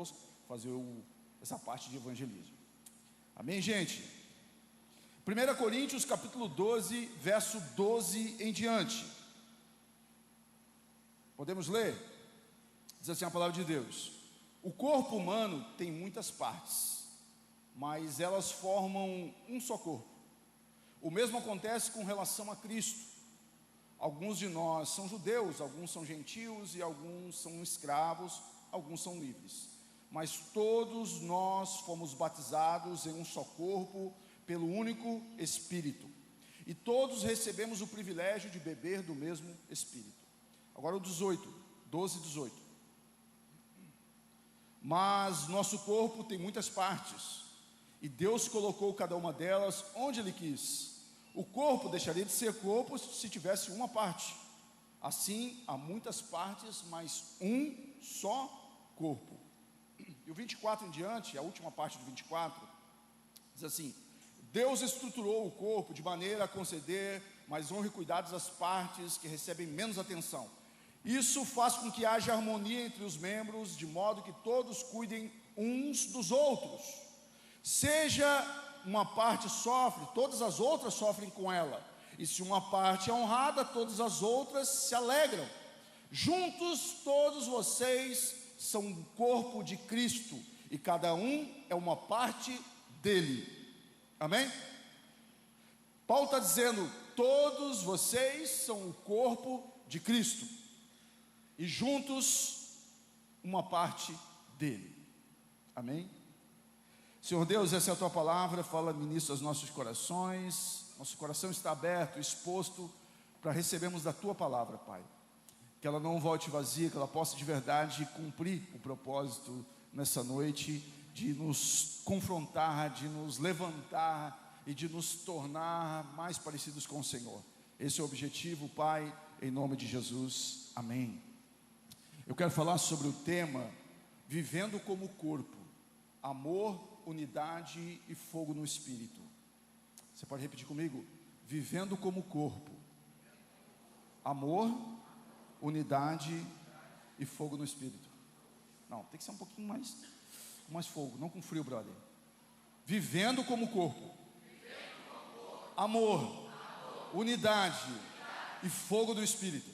conosco, fazer essa parte de evangelismo. Amém, gente? 1 Coríntios capítulo 12, verso 12 em diante. Podemos ler? Diz assim a palavra de Deus: o corpo humano tem muitas partes, mas elas formam um só corpo. O mesmo acontece com relação a Cristo. Alguns de nós são judeus, alguns são gentios, e alguns são escravos, alguns são livres. Mas todos nós fomos batizados em um só corpo, pelo único Espírito. E todos recebemos o privilégio de beber do mesmo Espírito. Agora o 12, 18. Mas nosso corpo tem muitas partes, e Deus colocou cada uma delas onde Ele quis. O corpo deixaria de ser corpo se tivesse uma parte. Assim, há muitas partes, mas um só corpo. E o 24 em diante, a última parte do 24, diz assim: Deus estruturou o corpo de maneira a conceder mais honra e cuidados às partes que recebem menos atenção. Isso faz com que haja harmonia entre os membros, de modo que todos cuidem uns dos outros. Seja uma parte sofre, todas as outras sofrem com ela. E se uma parte é honrada, todas as outras se alegram. Juntos todos vocês são um corpo de Cristo, e cada um é uma parte dele. Amém? Paulo está dizendo: todos vocês são o corpo de Cristo, e juntos uma parte dele. Amém? Senhor Deus, essa é a tua palavra. Fala, ministra, aos nossos corações. Nosso coração está aberto, exposto para recebermos da tua palavra, Pai. Que ela não volte vazia, que ela possa de verdade cumprir o propósito nessa noite de nos confrontar, de nos levantar e de nos tornar mais parecidos com o Senhor. Esse é o objetivo, Pai, em nome de Jesus. Amém. Eu quero falar sobre o tema vivendo como corpo, amor, unidade e fogo no Espírito. Você pode repetir comigo? Vivendo como corpo, amor, unidade e fogo no Espírito. Não, tem que ser um pouquinho mais fogo, não com frio, brother. Vivendo como corpo, amor, unidade e fogo do Espírito.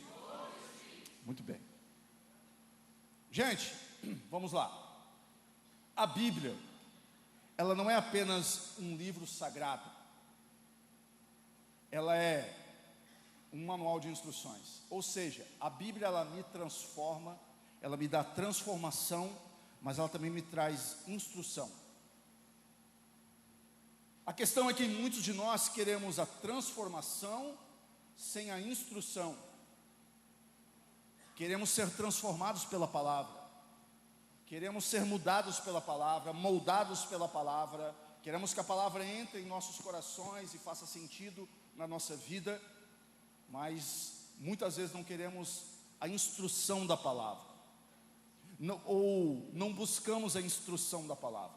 Muito bem. Gente, vamos lá. A Bíblia, ela não é apenas um livro sagrado. Ela é um manual de instruções. Ou seja, a Bíblia, ela me transforma, ela me dá transformação, mas ela também me traz instrução. A questão é que muitos de nós queremos a transformação sem a instrução. Queremos ser transformados pela palavra, queremos ser mudados pela palavra, moldados pela palavra, queremos que a palavra entre em nossos corações e faça sentido na nossa vida, mas muitas vezes não queremos a instrução da palavra, ou não buscamos a instrução da palavra.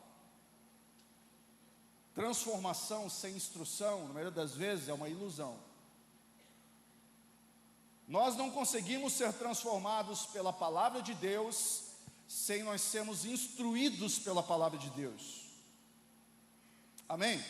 Transformação sem instrução, na maioria das vezes, é uma ilusão. Nós não conseguimos ser transformados pela palavra de Deus sem nós sermos instruídos pela palavra de Deus. Amém?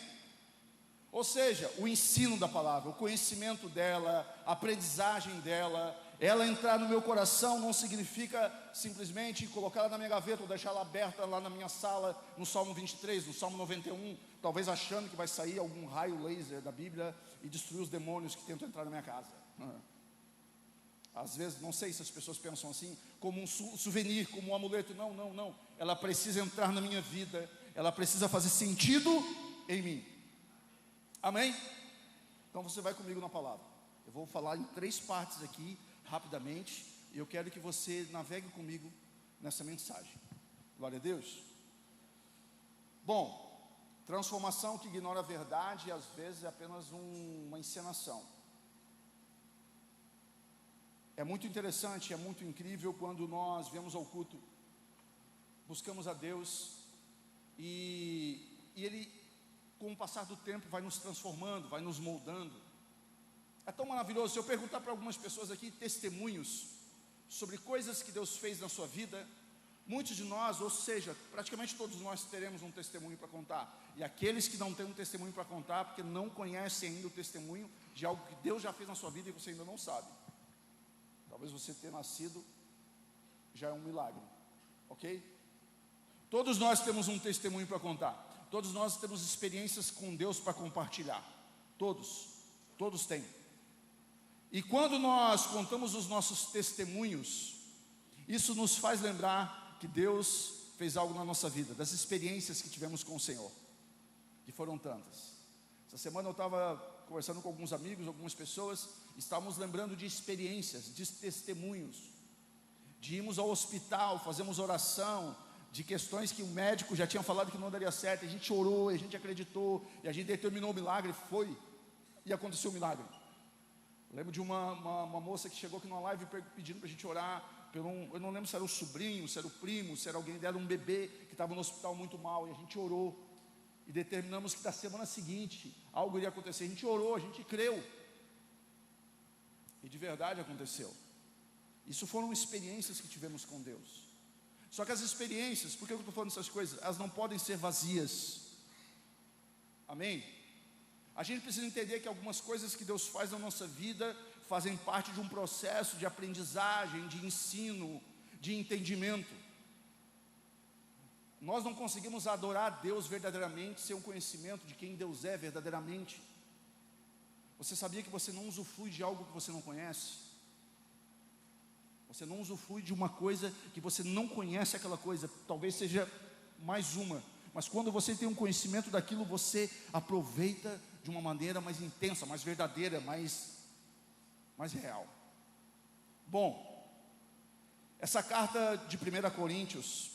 Ou seja, o ensino da palavra, o conhecimento dela, a aprendizagem dela, ela entrar no meu coração não significa simplesmente colocá-la na minha gaveta ou deixá-la aberta lá na minha sala, no Salmo 23, no Salmo 91, talvez achando que vai sair algum raio laser da Bíblia e destruir os demônios que tentam entrar na minha casa. Às vezes, não sei se as pessoas pensam assim, como um souvenir, como um amuleto. Não. Ela precisa entrar na minha vida, ela precisa fazer sentido em mim. Amém? Então você vai comigo na palavra. Eu vou falar em 3 partes aqui, rapidamente, e eu quero que você navegue comigo nessa mensagem. Glória a Deus. Bom, transformação que ignora a verdade, às vezes é apenas uma encenação. É muito interessante, é muito incrível quando nós vemos ao culto, buscamos a Deus e Ele, com o passar do tempo, vai nos transformando, vai nos moldando. É tão maravilhoso. Se eu perguntar para algumas pessoas aqui testemunhos sobre coisas que Deus fez na sua vida, Muitos de nós, ou seja, praticamente todos nós teremos um testemunho para contar. E aqueles que não têm um testemunho para contar, porque não conhecem ainda o testemunho de algo que Deus já fez na sua vida e você ainda não sabe. Talvez você ter nascido já é um milagre, ok? Todos nós temos um testemunho para contar. Todos nós temos experiências com Deus para compartilhar. Todos têm. E quando nós contamos os nossos testemunhos, isso nos faz lembrar que Deus fez algo na nossa vida, das experiências que tivemos com o Senhor, que foram tantas. Essa semana eu estava conversando com alguns amigos, algumas pessoas, estávamos lembrando de experiências, de testemunhos, de irmos ao hospital, fazemos oração, de questões que o médico já tinha falado que não daria certo, a gente orou, a gente acreditou, e a gente determinou o milagre, foi, e aconteceu o milagre. Eu lembro de uma moça que chegou aqui numa live pedindo para a gente orar, eu não lembro se era o sobrinho, se era o primo, se era alguém dela, um bebê que estava no hospital muito mal, e a gente orou, e determinamos que da semana seguinte, algo iria acontecer, a gente orou, a gente creu, e de verdade aconteceu. Isso foram experiências que tivemos com Deus. Só que as experiências, por que eu estou falando essas coisas? Elas não podem ser vazias, amém? A gente precisa entender que algumas coisas que Deus faz na nossa vida fazem parte de um processo de aprendizagem, de ensino, de entendimento. Nós não conseguimos adorar a Deus verdadeiramente sem um conhecimento de quem Deus é verdadeiramente. Você sabia que você não usufrui de algo que você não conhece? Você não usufrui de uma coisa que você não conhece aquela coisa, talvez seja mais uma, mas quando você tem um conhecimento daquilo, você aproveita de uma maneira mais intensa, mais verdadeira, mais real. Bom, essa carta de 1 Coríntios,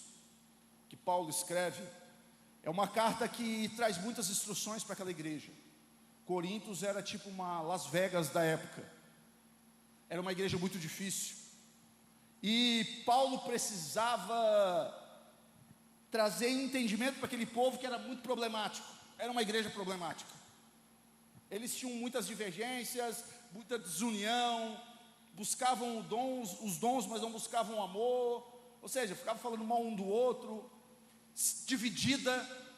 que Paulo escreve, é uma carta que traz muitas instruções para aquela igreja. Coríntios era tipo uma Las Vegas da época, era uma igreja muito difícil, e Paulo precisava trazer entendimento para aquele povo que era muito problemático, era uma igreja problemática. Eles tinham muitas divergências, muita desunião, buscavam os dons, mas não buscavam o amor, ou seja, ficavam falando mal um do outro, dividida.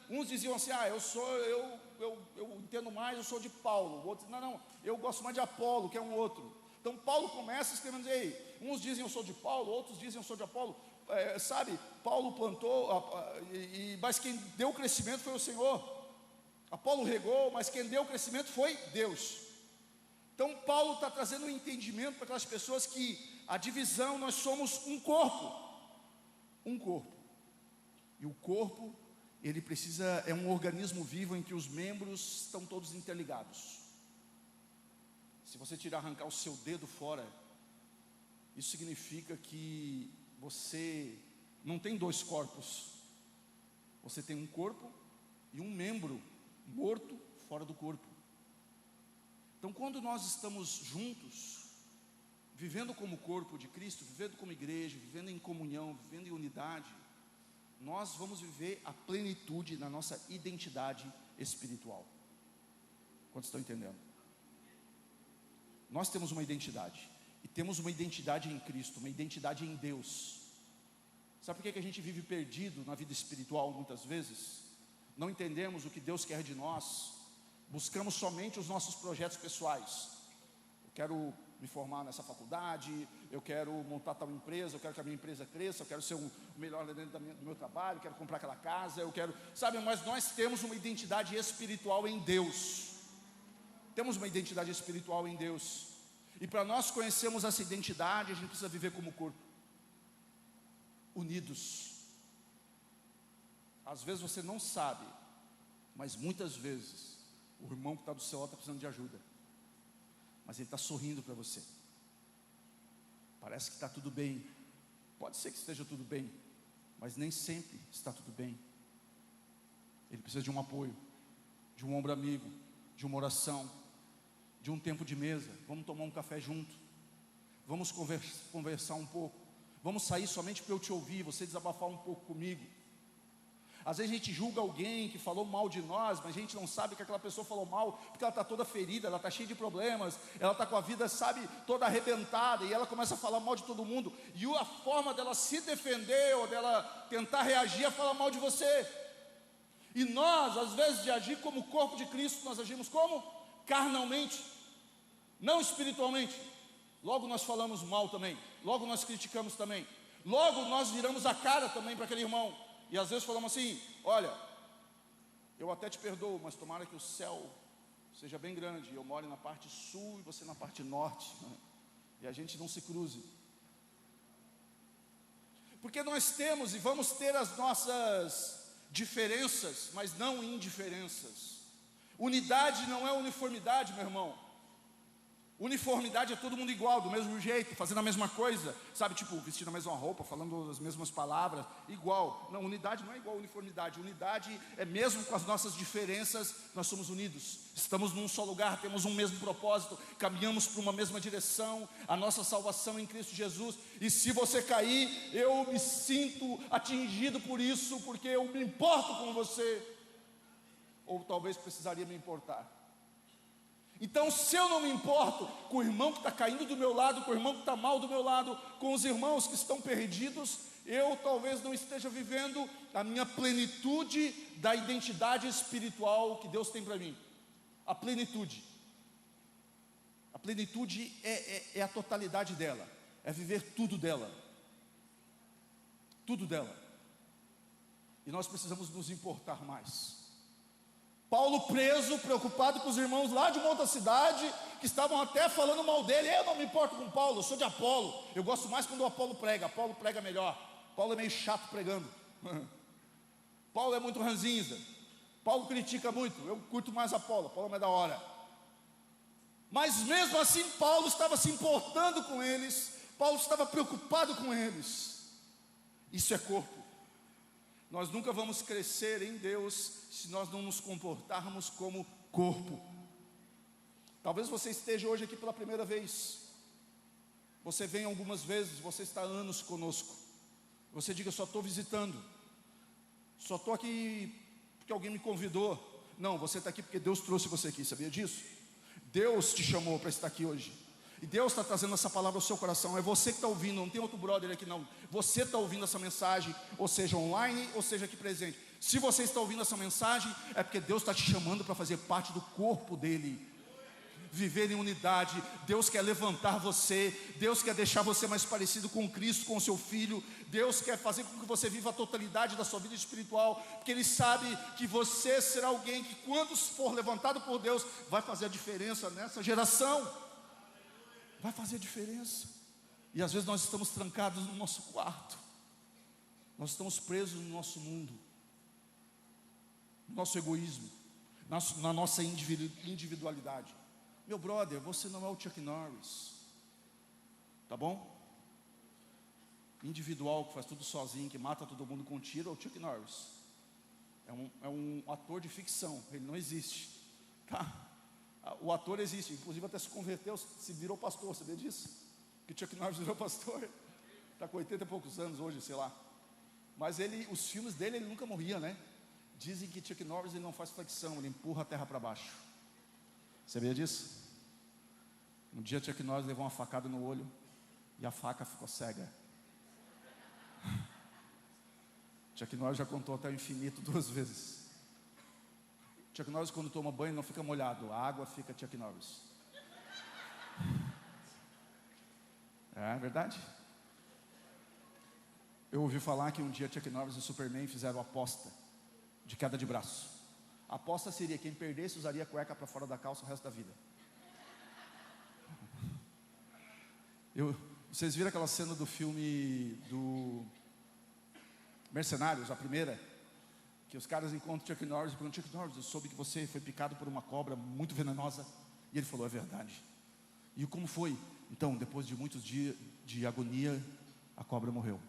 Uns diziam assim, eu entendo mais, eu sou de Paulo. O outro, não, eu gosto mais de Apolo, que é um outro. Então Paulo começa escrevendo, uns dizem eu sou de Paulo, outros dizem eu sou de Apolo. Paulo plantou, mas quem deu o crescimento foi o Senhor. Apolo regou, mas quem deu o crescimento foi Deus. Então Paulo está trazendo um entendimento para aquelas pessoas que a divisão, nós somos um corpo. E o corpo, ele é um organismo vivo em que os membros estão todos interligados. Se você arrancar o seu dedo fora, isso significa que você não tem dois corpos. Você tem um corpo e um membro morto fora do corpo. Então, quando nós estamos juntos, vivendo como corpo de Cristo, vivendo como igreja, vivendo em comunhão, vivendo em unidade, nós vamos viver a plenitude na nossa identidade espiritual. Quantos estão entendendo? Nós temos uma identidade, e temos uma identidade em Cristo, uma identidade em Deus. Sabe por que a gente vive perdido na vida espiritual muitas vezes? Não entendemos o que Deus quer de nós, buscamos somente os nossos projetos pessoais. Eu quero me formar nessa faculdade, eu quero montar tal empresa, eu quero que a minha empresa cresça, eu quero ser o melhor dentro do meu trabalho, eu quero comprar aquela casa, mas nós temos uma identidade espiritual em Deus. Temos uma identidade espiritual em Deus, e para nós conhecermos essa identidade, a gente precisa viver como corpo, unidos. Às vezes você não sabe, mas muitas vezes o irmão que está do seu lado está precisando de ajuda, mas ele está sorrindo para você. Parece que está tudo bem, pode ser que esteja tudo bem, mas nem sempre está tudo bem. Ele precisa de um apoio, de um ombro amigo, de uma oração, de um tempo de mesa. Vamos tomar um café junto, vamos conversar um pouco, vamos sair somente para eu te ouvir, você desabafar um pouco comigo. Às vezes a gente julga alguém que falou mal de nós, mas a gente não sabe que aquela pessoa falou mal, porque ela está toda ferida, ela está cheia de problemas, ela está com a vida, sabe, toda arrebentada, e ela começa a falar mal de todo mundo, e a forma dela se defender, ou dela tentar reagir, é falar mal de você. E nós, às vezes, de agir como corpo de Cristo, nós agimos como? Carnalmente, não espiritualmente. Logo nós falamos mal também, logo nós criticamos também, logo nós viramos a cara também para aquele irmão. E às vezes falamos assim: olha, eu até te perdoo, mas tomara que o céu seja bem grande, eu moro na parte sul e você na parte norte, né? E a gente não se cruze. Porque nós temos e vamos ter as nossas diferenças, mas não indiferenças. Unidade não é uniformidade, meu irmão. Uniformidade é todo mundo igual, do mesmo jeito, fazendo a mesma coisa, sabe, tipo, vestindo a mesma roupa, falando as mesmas palavras, igual. Não, unidade não é igual a uniformidade. Unidade é mesmo com as nossas diferenças, nós somos unidos. Estamos num só lugar, temos um mesmo propósito, caminhamos para uma mesma direção, a nossa salvação em Cristo Jesus. E se você cair, eu me sinto atingido por isso, porque eu me importo com você. Ou talvez precisaria me importar. Então, se eu não me importo com o irmão que está caindo do meu lado, com o irmão que está mal do meu lado, com os irmãos que estão perdidos, eu talvez não esteja vivendo a minha plenitude da identidade espiritual que Deus tem para mim. A plenitude. A plenitude é a totalidade dela, é viver tudo dela. Tudo dela. E nós precisamos nos importar mais. Paulo preso, preocupado com os irmãos lá de uma outra cidade, que estavam até falando mal dele. Eu não me importo com Paulo, eu sou de Apolo. Eu gosto mais quando o Apolo prega melhor. Paulo é meio chato pregando. Paulo é muito ranzinza. Paulo critica muito, eu curto mais Apolo é mais da hora. Mas mesmo assim Paulo estava se importando com eles, Paulo estava preocupado com eles. Isso é corpo. Nós nunca vamos crescer em Deus se nós não nos comportarmos como corpo. Talvez você esteja hoje aqui pela primeira vez. Você vem algumas vezes, você está há anos conosco. Você diga: só estou visitando. Só estou aqui porque alguém me convidou. Não, você está aqui porque Deus trouxe você aqui, sabia disso? Deus te chamou para estar aqui hoje. E Deus está trazendo essa palavra ao seu coração. É você que está ouvindo, não tem outro brother aqui não. Você está ouvindo essa mensagem, ou seja online, ou seja aqui presente. Se você está ouvindo essa mensagem, é porque Deus está te chamando para fazer parte do corpo dele. Viver em unidade. Deus quer levantar você. Deus quer deixar você mais parecido com Cristo, com o seu Filho. Deus quer fazer com que você viva a totalidade da sua vida espiritual, porque Ele sabe que você será alguém que, quando for levantado por Deus, vai fazer a diferença nessa geração. Vai fazer a diferença. E às vezes nós estamos trancados no nosso quarto, nós estamos presos no nosso mundo, no nosso egoísmo, na nossa individualidade. Meu brother, você não é o Chuck Norris, tá bom? Individual, que faz tudo sozinho, que mata todo mundo com tiro, é o Chuck Norris. É um ator de ficção, ele não existe, tá? O ator existe, inclusive até se converteu, se virou pastor, sabia disso? Que Chuck Norris virou pastor, está com 80 e poucos anos hoje, sei lá. Mas os filmes dele, ele nunca morria, né? Dizem que Chuck Norris ele não faz flexão, ele empurra a terra para baixo. Sabia disso? Um dia Chuck Norris levou uma facada no olho e a faca ficou cega. Chuck Norris já contou até o infinito 2 vezes. Chuck Norris, quando toma banho, não fica molhado, a água fica Chuck Norris. É verdade? Eu ouvi falar que um dia Chuck Norris e Superman fizeram aposta de queda de braço. A aposta seria: quem perdesse usaria a cueca para fora da calça o resto da vida. Vocês viram aquela cena do filme do Mercenários, a primeira? Que os caras encontram Chuck Norris e perguntam: Chuck Norris, eu soube que você foi picado por uma cobra muito venenosa. E ele falou: é verdade. E como foi? Então, depois de muitos dias de agonia, a cobra morreu.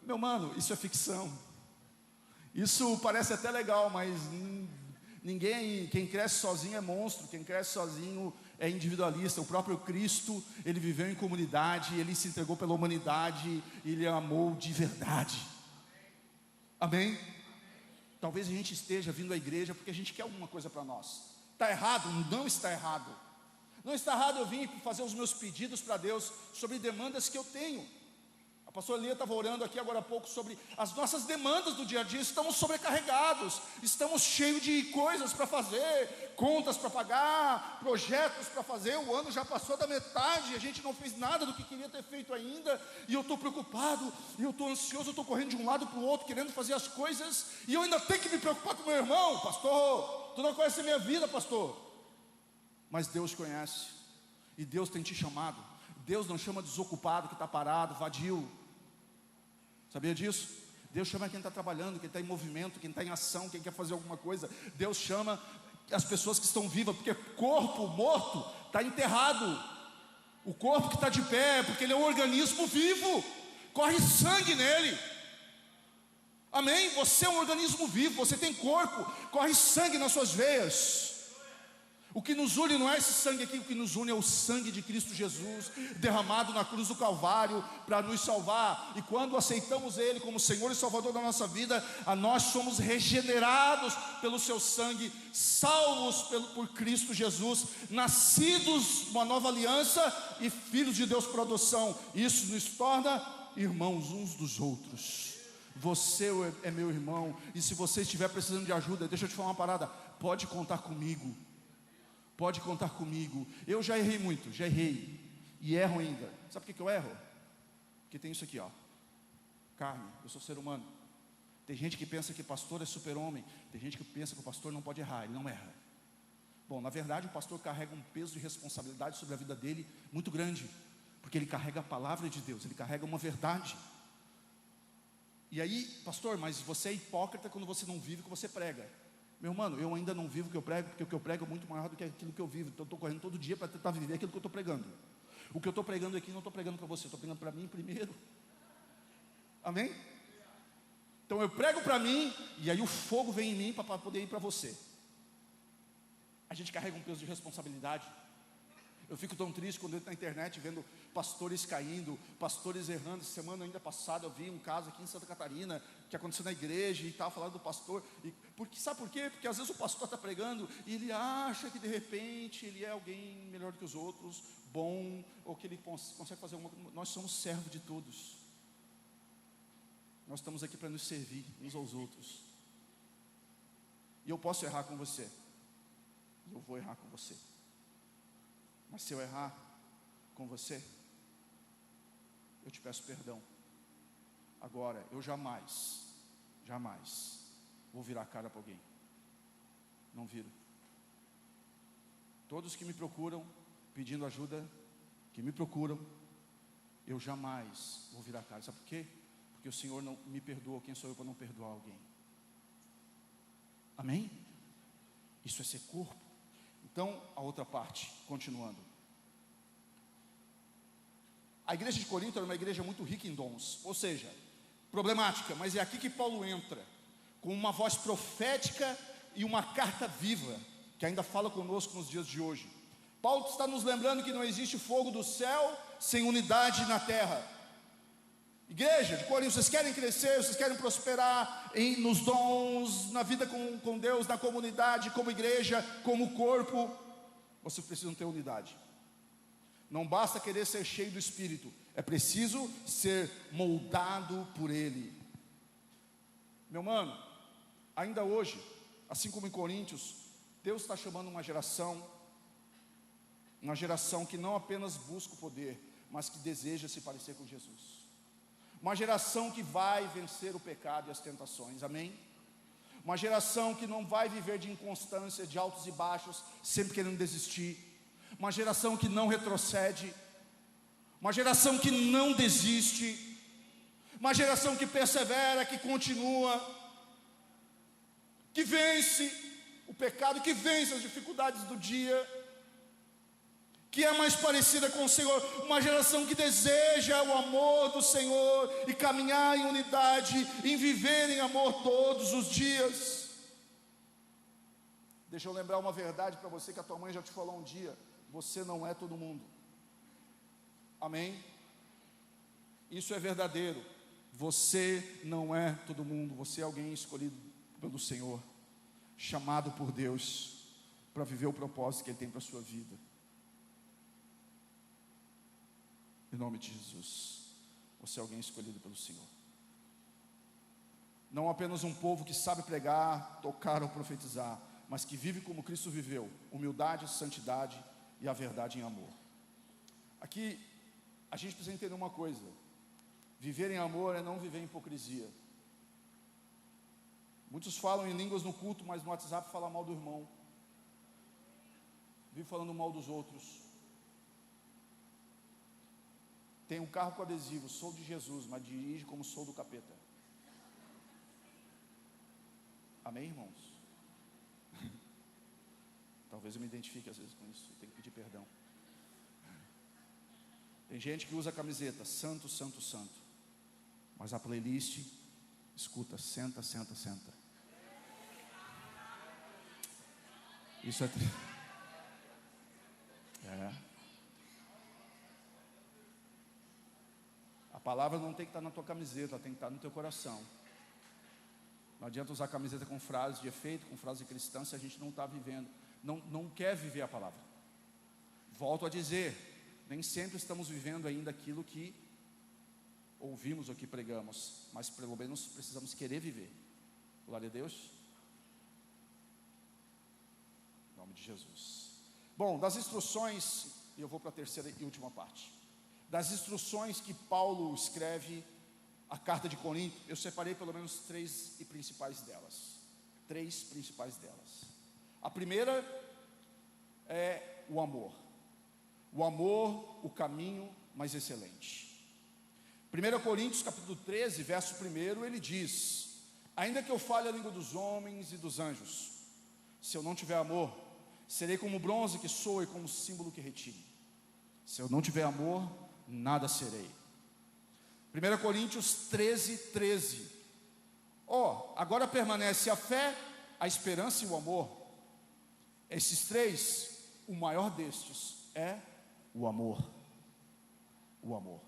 Meu mano, isso é ficção. Isso parece até legal, mas quem cresce sozinho é monstro. Quem cresce sozinho é individualista. O próprio Cristo, ele viveu em comunidade, ele se entregou pela humanidade, ele amou de verdade. Amém? Talvez a gente esteja vindo à igreja porque a gente quer alguma coisa para nós. Está errado? Não está errado. Não está errado eu vir fazer os meus pedidos para Deus sobre demandas que eu tenho. A pastora Lia estava orando aqui agora há pouco sobre as nossas demandas do dia a dia. Estamos sobrecarregados, estamos cheios de coisas para fazer, contas para pagar, projetos para fazer. O ano já passou da metade, a gente não fez nada do que queria ter feito ainda. E eu estou preocupado, e eu estou ansioso, eu estou correndo de um lado para o outro, querendo fazer as coisas. E eu ainda tenho que me preocupar com meu irmão. Pastor, tu não conhece a minha vida, pastor. Mas Deus conhece, e Deus tem te chamado. Deus não chama desocupado, que está parado, vadio. Sabia disso? Deus chama quem está trabalhando, quem está em movimento, quem está em ação, quem quer fazer alguma coisa. Deus chama as pessoas que estão vivas, porque corpo morto está enterrado. O corpo que está de pé, porque ele é um organismo vivo, corre sangue nele. Amém? Você é um organismo vivo, você tem corpo, corre sangue nas suas veias. O que nos une não é esse sangue aqui, o que nos une é o sangue de Cristo Jesus, derramado na cruz do Calvário, para nos salvar. E quando aceitamos Ele como Senhor e Salvador da nossa vida, nós somos regenerados pelo seu sangue, salvos por Cristo Jesus, nascidos uma nova aliança e filhos de Deus por adoção. Isso nos torna irmãos uns dos outros. Você é meu irmão, e se você estiver precisando de ajuda, deixa eu te falar uma parada, pode contar comigo. Pode contar comigo. Eu já errei muito, já errei. E erro ainda. Sabe por que eu erro? Porque tem isso aqui, ó. Carne, eu sou ser humano. Tem gente que pensa que pastor é super-homem. Tem gente que pensa que o pastor não pode errar, ele não erra. Bom, na verdade o pastor carrega um peso de responsabilidade sobre a vida dele muito grande. Porque ele carrega a palavra de Deus, ele carrega uma verdade. E aí, pastor, mas você é hipócrita quando você não vive o que você prega. Meu irmão, eu ainda não vivo o que eu prego, porque o que eu prego é muito maior do que aquilo que eu vivo. Então eu estou correndo todo dia para tentar viver aquilo que eu estou pregando. O que eu estou pregando aqui, não estou pregando para você, estou pregando para mim primeiro. Amém? Então eu prego para mim, e aí o fogo vem em mim para poder ir para você. A gente carrega um peso de responsabilidade. Eu fico tão triste quando eu entro na internet vendo pastores caindo, pastores errando. Essa semana ainda passada eu vi um caso aqui em Santa Catarina, que aconteceu na igreja e tal, falando do pastor. Sabe por quê? Porque às vezes o pastor está pregando e ele acha que de repente ele é alguém melhor do que os outros, bom, ou que ele consegue fazer alguma coisa. Nós somos servos de todos. Nós estamos aqui para nos servir uns aos outros. E eu posso errar com você. E eu vou errar com você. Mas se eu errar com você, eu te peço perdão. Agora, eu jamais vou virar a cara para alguém. Não viro. Todos que me procuram, pedindo ajuda, que me procuram, eu jamais vou virar a cara. Sabe por quê? Porque o Senhor não me perdoa. Quem sou eu para não perdoar alguém? Amém? Isso é ser corpo. Então, a outra parte, continuando. A igreja de Corinto era uma igreja muito rica em dons, ou seja, problemática, mas é aqui que Paulo entra, com uma voz profética e uma carta viva, que ainda fala conosco nos dias de hoje. Paulo está nos lembrando que não existe fogo do céu sem unidade na terra. Igreja de Corinto, vocês querem crescer, vocês querem prosperar nos dons, na vida com Deus, na comunidade, como igreja, como corpo, vocês precisam ter unidade. Não basta querer ser cheio do Espírito, é preciso ser moldado por Ele. Meu mano, ainda hoje, assim como em Coríntios, Deus está chamando uma geração que não apenas busca o poder, mas que deseja se parecer com Jesus. Uma geração que vai vencer o pecado e as tentações, amém? Uma geração que não vai viver de inconstância, de altos e baixos, sempre querendo desistir. Uma geração que não retrocede. Uma geração que não desiste. Uma geração que persevera, que continua, que vence o pecado, que vence as dificuldades do dia, que é mais parecida com o Senhor. Uma geração que deseja o amor do Senhor e caminhar em unidade, em viver em amor todos os dias. Deixa eu lembrar uma verdade para você que a tua mãe já te falou um dia. você não é todo mundo. Amém? Isso é verdadeiro. Você não é todo mundo. Você é alguém escolhido pelo Senhor, chamado por Deus para viver o propósito que Ele tem para a sua vida. Em nome de Jesus, você é alguém escolhido pelo Senhor. Não apenas um povo que sabe pregar, tocar ou profetizar, mas que vive como Cristo viveu: humildade, santidade e a verdade em amor. Aqui a gente precisa entender uma coisa: viver em amor é não viver em hipocrisia. Muitos falam em línguas no culto, mas no WhatsApp fala mal do irmão, vive falando mal dos outros. Tem um carro com adesivo: sou de Jesus, mas dirige como sou do capeta. Amém, irmãos? Talvez eu me identifique às vezes com isso, eu tenho que pedir perdão. Tem gente que usa a camiseta santo, santo, santo, mas a playlist escuta senta, senta, senta. Isso é a palavra não tem que estar na tua camiseta, ela tem que estar no teu coração. Não adianta usar camiseta com frases de efeito, com frases cristãs, se a gente não está vivendo, não quer viver a palavra. Volto a dizer, nem sempre estamos vivendo ainda aquilo que ouvimos ou que pregamos, mas pelo menos precisamos querer viver. Glória a Deus. Em nome de Jesus. Bom, das instruções, e eu vou para a terceira e última parte. Das instruções que Paulo escreve a carta de Corinto, eu separei pelo menos três principais delas. A primeira é o amor. O amor, o caminho mais excelente. 1 Coríntios capítulo 13, verso 1, ele diz: ainda que eu fale a língua dos homens e dos anjos, se eu não tiver amor, serei como bronze que soa e como símbolo que retine. Se eu não tiver amor, nada serei. 1 Coríntios 13. Agora permanece a fé, a esperança e o amor. Esses três, o maior destes é o amor. O amor.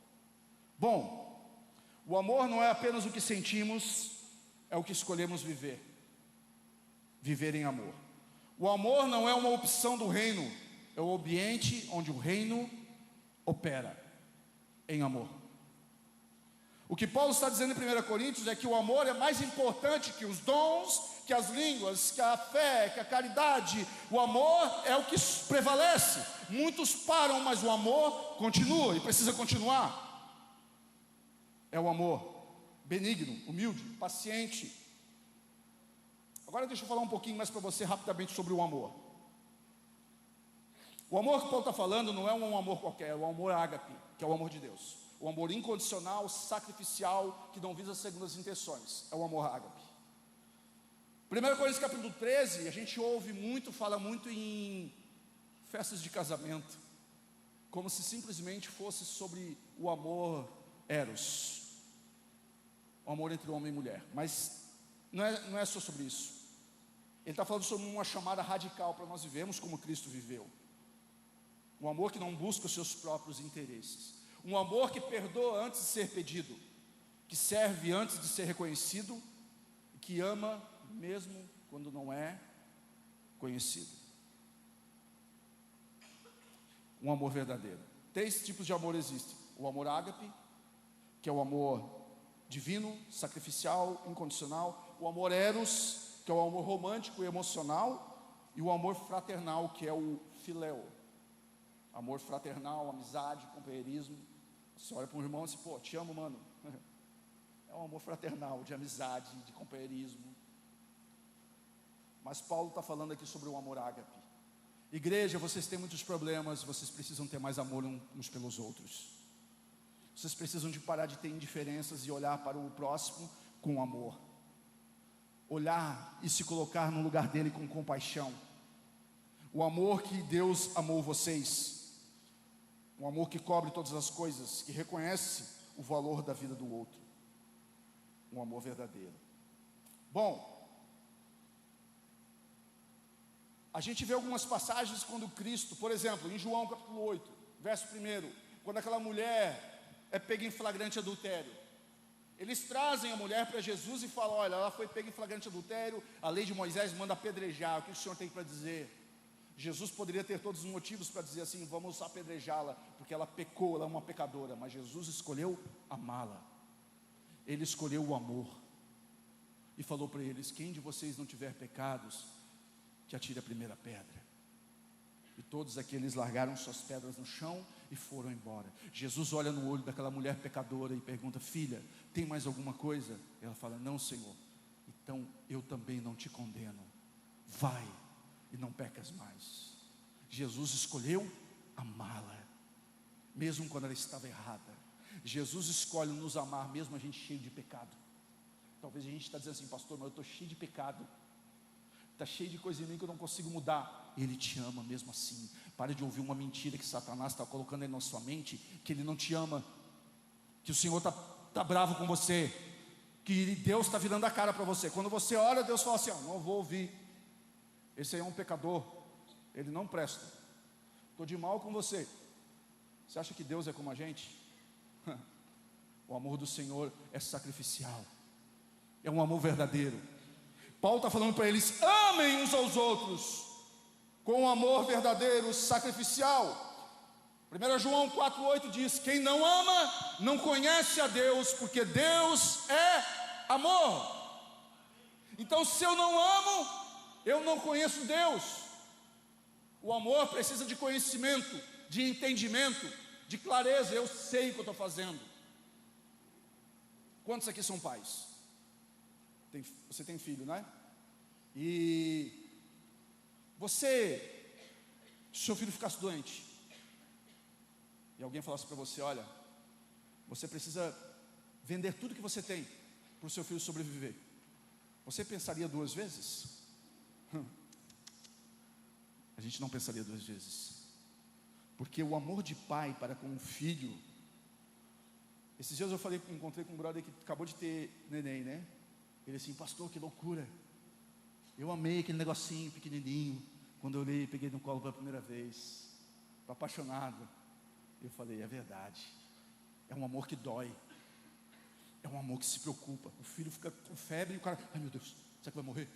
Bom, o amor não é apenas o que sentimos, é o que escolhemos viver. Viver em amor. O amor não é uma opção do reino, é o ambiente onde o reino opera em amor. O que Paulo está dizendo em 1 Coríntios é que o amor é mais importante que os dons, que as línguas, que a fé, que a caridade. O amor é o que prevalece. Muitos param, mas o amor continua e precisa continuar. É o amor benigno, humilde, paciente. Agora deixa eu falar um pouquinho mais para você rapidamente sobre o amor. O amor que Paulo está falando não é um amor qualquer, é o amor ágape, que é o amor de Deus. O amor incondicional, sacrificial, que não visa segundas intenções. É o amor ágape. 1 Coríntios capítulo 13, a gente ouve muito, fala muito em festas de casamento, como se simplesmente fosse sobre o amor eros, o amor entre homem e mulher. Mas não é só sobre isso. Ele está falando sobre uma chamada radical para nós vivermos como Cristo viveu. Um amor que não busca os seus próprios interesses. Um amor que perdoa antes de ser pedido, que serve antes de ser reconhecido, e que ama mesmo quando não é conhecido. Um amor verdadeiro. 3 tipos de amor existem: o amor ágape, que é o amor divino, sacrificial, incondicional; o amor eros, que é o amor romântico e emocional; e o amor fraternal, que é o filéu. Amor fraternal, amizade, companheirismo. Você olha para um irmão e diz: pô, te amo, mano. É um amor fraternal, de amizade, de companheirismo. Mas Paulo está falando aqui sobre o amor ágape. Igreja, vocês têm muitos problemas, vocês precisam ter mais amor uns pelos outros. Vocês precisam de parar de ter indiferenças e olhar para o próximo com amor. Olhar e se colocar no lugar dele com compaixão. O amor que Deus amou vocês. Um amor que cobre todas as coisas, que reconhece o valor da vida do outro. Um amor verdadeiro. Bom, A gente vê algumas passagens quando Cristo, por exemplo, em João capítulo 8, verso 1, quando aquela mulher é pega em flagrante adultério, eles trazem a mulher para Jesus e falam: olha, ela foi pega em flagrante adultério, a lei de Moisés manda apedrejar, o que o Senhor tem para dizer? Jesus poderia ter todos os motivos para dizer assim: vamos apedrejá-la, porque ela pecou, ela é uma pecadora. Mas Jesus escolheu amá-la, Ele escolheu o amor, e falou para eles: quem de vocês não tiver pecados, que atire a primeira pedra. E todos aqueles largaram suas pedras no chão e foram embora. Jesus olha no olho daquela mulher pecadora e pergunta: filha, tem mais alguma coisa? Ela fala: não, Senhor. Então eu também não te condeno, vai e não pecas mais. Jesus escolheu amá-la, mesmo quando ela estava errada. Jesus escolhe nos amar, mesmo a gente cheio de pecado. Talvez a gente está dizendo assim: pastor, mas eu estou cheio de pecado, está cheio de coisa em mim que eu não consigo mudar. Ele te ama mesmo assim. Pare de ouvir uma mentira que Satanás está colocando aí na sua mente, que Ele não te ama, que o Senhor está bravo com você, que Deus está virando a cara para você. Quando você ora, Deus fala assim: não vou ouvir, esse aí é um pecador, ele não presta, estou de mal com você. Você acha que Deus é como a gente? O amor do Senhor é sacrificial, é um amor verdadeiro. Paulo está falando para eles: amem uns aos outros com um amor verdadeiro, sacrificial. 1 João 4,8 diz: quem não ama não conhece a Deus, porque Deus é amor. Então, se eu não amo, eu não conheço Deus. O amor precisa de conhecimento, de entendimento, de clareza. Eu sei o que eu estou fazendo. Quantos aqui são pais? Você tem filho, não é? E se seu filho ficasse doente, e alguém falasse para você: olha, você precisa vender tudo que você tem para o seu filho sobreviver, você pensaria duas vezes? A gente não pensaria duas vezes, porque o amor de pai para com o filho. Esses dias eu encontrei com um brother que acabou de ter neném, né? Ele assim: pastor, que loucura, eu amei aquele negocinho pequenininho, quando eu olhei e peguei no colo pela primeira vez, estou apaixonado. Eu falei: é verdade, é um amor que dói, é um amor que se preocupa. O filho fica com febre e o cara: ai meu Deus, será que vai morrer?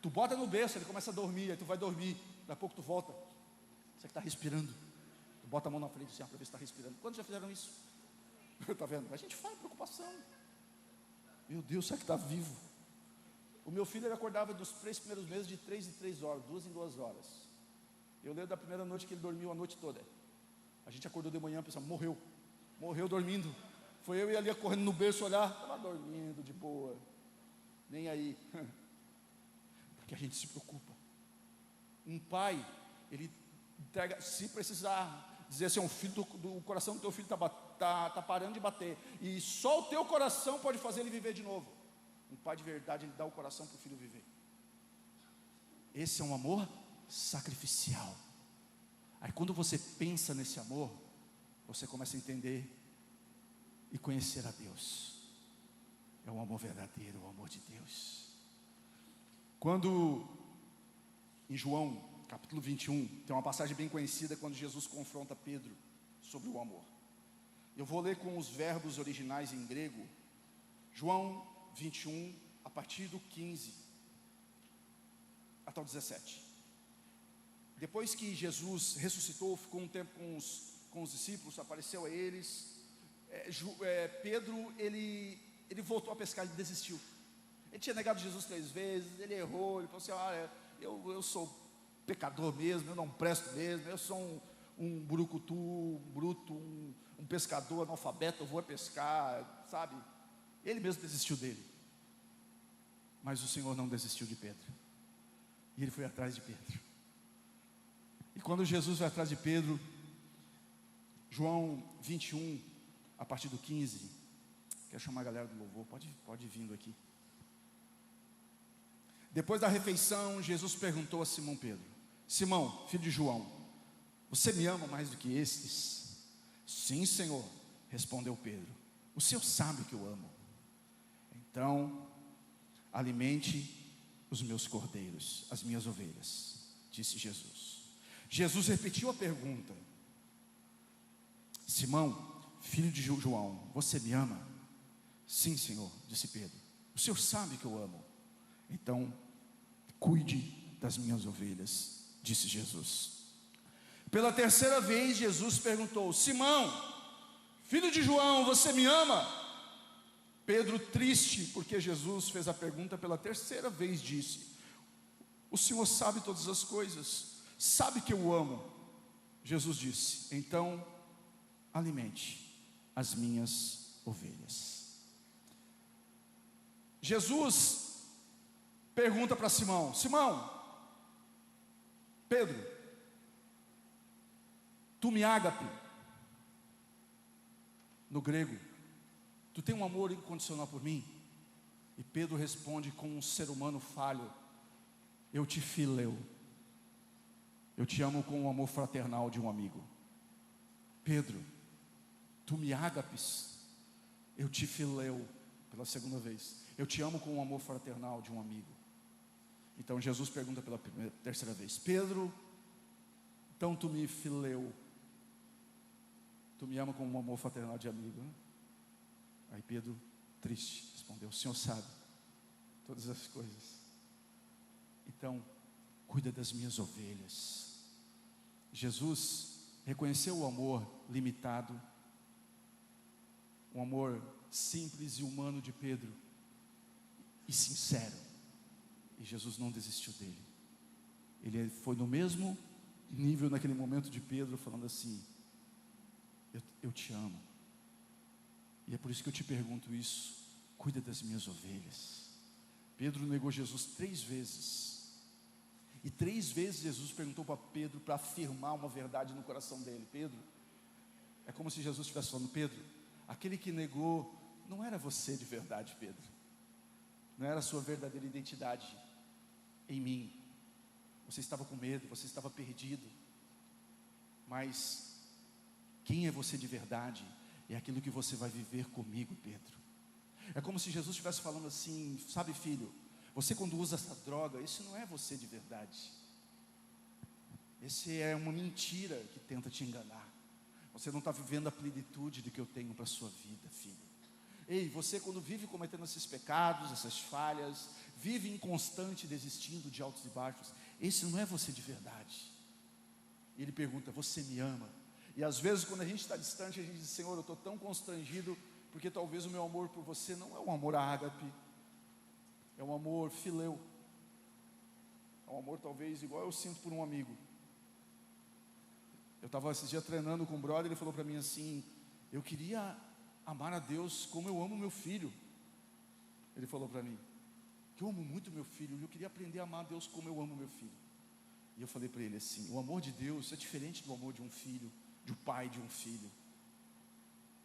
Tu bota no berço, ele começa a dormir, aí tu vai dormir, daqui a pouco tu volta, será que está respirando? Tu bota a mão na frente assim, para ver se está respirando. Quantos já fizeram isso? Está vendo? A gente faz preocupação. Meu Deus, será que está vivo? O meu filho, ele acordava dos 3 primeiros meses de 3 em 3 horas, 2 em 2 horas. Eu lembro da primeira noite que ele dormiu a noite toda. A gente acordou de manhã, pensando: morreu dormindo. Foi eu e ali correndo no berço olhar, estava dormindo de boa, nem aí. Porque a gente se preocupa. Um pai, ele entrega, se precisar dizer assim: um filho do coração do teu filho está parando de bater, e só o teu coração pode fazer ele viver de novo. Um pai de verdade, ele dá o coração para o filho viver. Esse é um amor sacrificial. Aí quando você pensa nesse amor, você começa a entender e conhecer a Deus. É um amor verdadeiro, o amor de Deus. Quando em João capítulo 21, tem uma passagem bem conhecida, quando Jesus confronta Pedro sobre o amor. Eu vou ler com os verbos originais em grego. João 21, a partir do 15 até o 17. Depois que Jesus ressuscitou, ficou um tempo com os discípulos, apareceu a eles. Pedro, ele voltou a pescar, ele desistiu. Ele tinha negado Jesus 3 vezes, ele errou, ele falou assim: olha, eu sou pecador mesmo, eu não presto mesmo, eu sou um brucutu, um bruto, um pescador analfabeto, eu vou pescar, sabe? Ele mesmo desistiu dele. Mas o Senhor não desistiu de Pedro, e ele foi atrás de Pedro. E quando Jesus vai atrás de Pedro, João 21, a partir do 15, quero chamar a galera do louvor, pode ir vindo aqui. Depois da refeição, Jesus perguntou a Simão Pedro: Simão, filho de João, você me ama mais do que estes? Sim, Senhor, respondeu Pedro, o Senhor sabe que eu amo. Então, alimente os meus cordeiros, as minhas ovelhas, disse Jesus. Jesus repetiu a pergunta: Simão, filho de João, você me ama? Sim, Senhor, disse Pedro, o Senhor sabe que eu amo. Então, cuide das minhas ovelhas, disse Jesus. Pela terceira vez, Jesus perguntou: Simão, filho de João, você me ama? Pedro, triste porque Jesus fez a pergunta pela terceira vez, disse: o Senhor sabe todas as coisas, sabe que eu amo. Jesus disse: então, alimente as minhas ovelhas. Jesus pergunta para Simão: Simão, Pedro, tu me ágape, no grego, tu tem um amor incondicional por mim? E Pedro responde com um ser humano falho: eu te fileu, eu te amo com o amor fraternal de um amigo. Pedro, tu me ágapes, eu te fileu, pela segunda vez, eu te amo com o amor fraternal de um amigo. Então Jesus pergunta pela terceira vez: Pedro, então tu me fileu, tu me ama com um amor fraternal de amigo, né? Aí Pedro, triste, respondeu: o Senhor sabe todas as coisas, então cuida das minhas ovelhas. Jesus reconheceu o amor limitado, um amor simples e humano de Pedro, e sincero, e Jesus não desistiu dele. Ele foi no mesmo nível naquele momento de Pedro, falando assim: eu te amo, e é por isso que eu te pergunto isso, cuida das minhas ovelhas. Pedro negou Jesus 3 vezes, e 3 vezes Jesus perguntou para Pedro para afirmar uma verdade no coração dele. Pedro, é como se Jesus estivesse falando: Pedro, aquele que negou não era você de verdade, Pedro, não era a sua verdadeira identidade em mim. Você estava com medo, você estava perdido, mas quem é você de verdade é aquilo que você vai viver comigo, Pedro. É como se Jesus estivesse falando assim: sabe, filho, você quando usa essa droga, isso não é você de verdade, esse é uma mentira que tenta te enganar. Você não está vivendo a plenitude do que eu tenho para a sua vida, filho. Ei, você quando vive cometendo esses pecados, essas falhas, vive inconstante, desistindo de altos e baixos, esse não é você de verdade. E ele pergunta: você me ama? E às vezes quando a gente está distante, a gente diz: Senhor, eu estou tão constrangido, porque talvez o meu amor por você não é um amor ágape, é um amor fileu, é um amor talvez igual eu sinto por um amigo. Eu estava esses dias treinando com um brother, ele falou para mim assim: eu queria amar a Deus como eu amo meu filho. Ele falou para mim que eu amo muito meu filho, e eu queria aprender a amar a Deus como eu amo meu filho. E eu falei para ele assim: o amor de Deus é diferente do amor de um filho, de um pai de um filho.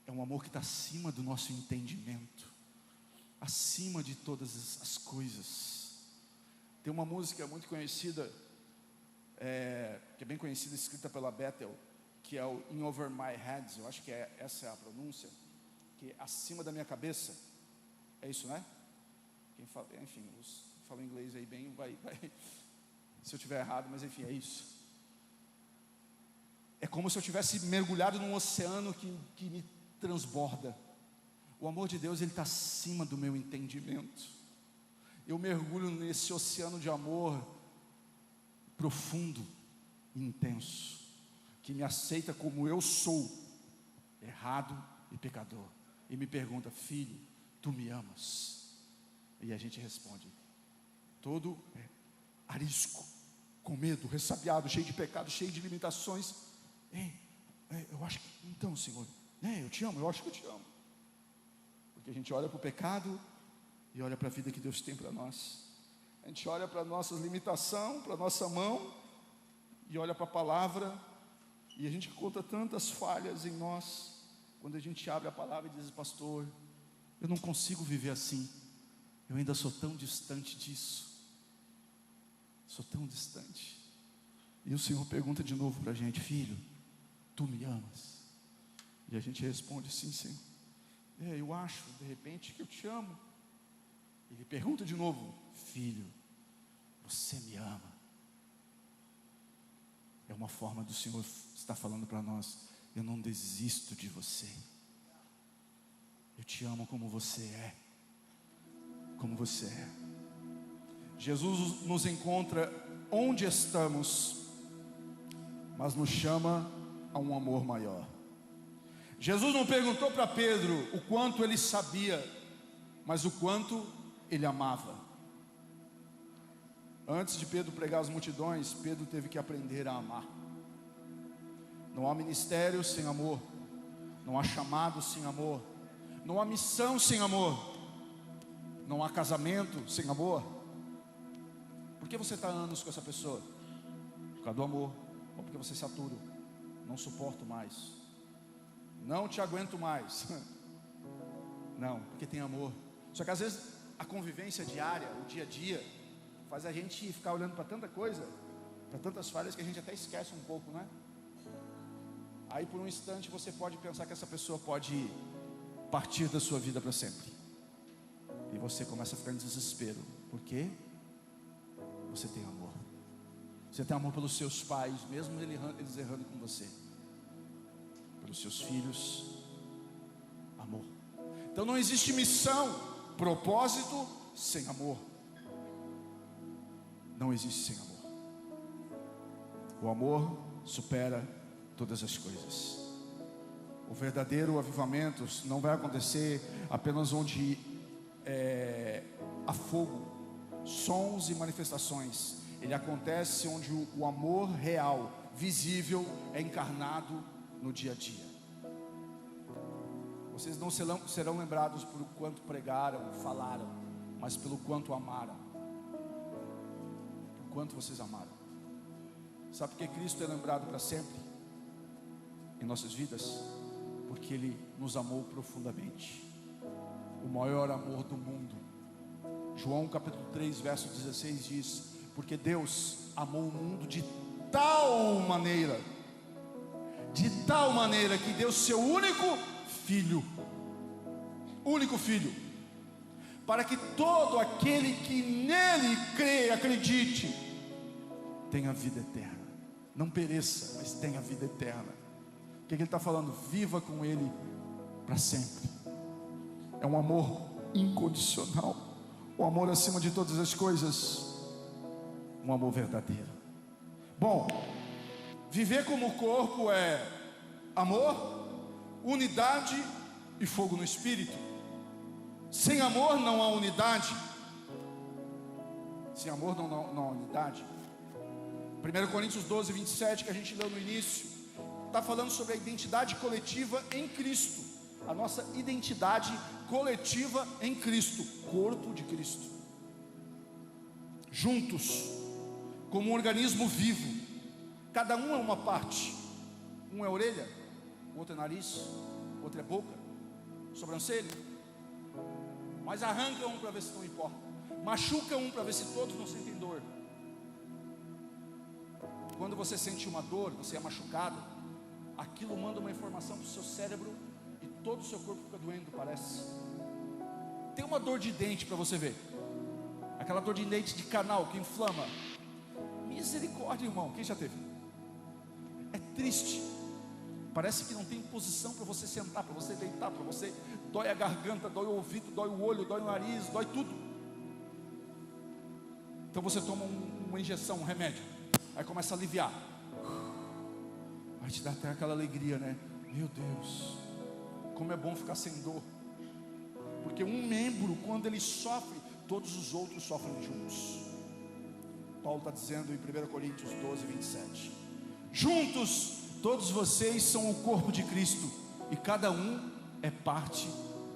É um amor que está acima do nosso entendimento, acima de todas as coisas. Tem uma música muito conhecida, que é bem conhecida, escrita pela Bethel, que é o In Over My Head. Eu acho que essa é a pronúncia, que é acima da minha cabeça. É isso, né? Quem fala, enfim, os que falam inglês aí bem, vai se eu estiver errado, mas enfim, é isso. É como se eu tivesse mergulhado num oceano que me transborda. O amor de Deus, ele está acima do meu entendimento. Eu mergulho nesse oceano de amor profundo e intenso, que me aceita como eu sou, errado e pecador, e me pergunta: filho, tu me amas? E a gente responde, todo arisco, com medo, ressabiado, cheio de pecado, cheio de limitações: eu acho que, então, Senhor, eu te amo, eu acho que eu te amo. Porque a gente olha para o pecado e olha para a vida que Deus tem para nós. A gente olha para a nossa limitação, para a nossa mão, e olha para a palavra, e a gente conta tantas falhas em nós. Quando a gente abre a palavra e diz: pastor, eu não consigo viver assim, eu ainda sou tão distante disso, sou tão distante. E o Senhor pergunta de novo para a gente: filho, tu me amas? E a gente responde: sim, Senhor. Eu acho, de repente, que eu te amo. Ele pergunta de novo: filho, você me ama. É uma forma do Senhor estar falando para nós: eu não desisto de você, eu te amo como você é, como você é. Jesus nos encontra onde estamos, mas nos chama a um amor maior. Jesus não perguntou para Pedro o quanto ele sabia, mas o quanto ele amava. Antes de Pedro pregar às multidões, Pedro teve que aprender a amar. Não há ministério sem amor, não há chamado sem amor, não há missão sem amor, não há casamento sem amor. Por que você está há anos com essa pessoa? Por causa do amor, ou porque você satura? Não suporto mais, não te aguento mais. Não, porque tem amor. Só que às vezes a convivência diária, o dia a dia, faz a gente ficar olhando para tanta coisa, para tantas falhas, que a gente até esquece um pouco, né? Aí por um instante você pode pensar que essa pessoa pode partir da sua vida para sempre, e você começa a ficar em desespero. Por quê? Você tem amor. Você tem amor pelos seus pais, mesmo eles errando com você. Pelos seus filhos, amor. Então não existe missão, propósito sem amor. Não existe sem amor. O amor supera todas as coisas. O verdadeiro avivamento não vai acontecer apenas onde há fogo, sons e manifestações. Ele acontece onde o amor real, visível, é encarnado no dia a dia. Vocês não serão lembrados por quanto pregaram, falaram, mas pelo quanto amaram. Por quanto vocês amaram. Sabe por que Cristo é lembrado para sempre em nossas vidas? Porque Ele nos amou profundamente. O maior amor do mundo. João capítulo 3, verso 16 diz: porque Deus amou o mundo de tal maneira que deu seu único filho, para que todo aquele que nele crê, acredite, tenha vida eterna, não pereça, mas tenha vida eterna. O que ele está falando? Viva com Ele para sempre. É um amor incondicional, um amor acima de todas as coisas, um amor verdadeiro. Bom, viver como corpo é amor, unidade e fogo no espírito. Sem amor não há unidade. Sem amor não há unidade. 1 Coríntios 12, 27, que a gente leu no início, está falando sobre a identidade coletiva em Cristo. A nossa identidade coletiva em Cristo, corpo de Cristo, juntos, como um organismo vivo. Cada um é uma parte. Um é orelha, o outro é nariz, o outro é boca, sobrancelha. Mas arranca um para ver se não importa, machuca um para ver se todos não sentem dor. Quando você sente uma dor, você é machucado, aquilo manda uma informação para o seu cérebro e todo o seu corpo fica doendo, parece. Tem uma dor de dente para você ver, aquela dor de dente de canal que inflama. Misericórdia, irmão, quem já teve? É triste. Parece que não tem posição para você sentar, para você deitar, para você. Dói a garganta, dói o ouvido, dói o olho, dói o nariz, dói tudo. Então você toma uma injeção, um remédio, aí começa a aliviar. Vai te dar até aquela alegria, né? Meu Deus, como é bom ficar sem dor. Porque um membro, quando ele sofre, todos os outros sofrem juntos. Paulo está dizendo em 1 Coríntios 12, 27: juntos, todos vocês são o corpo de Cristo, e cada um é parte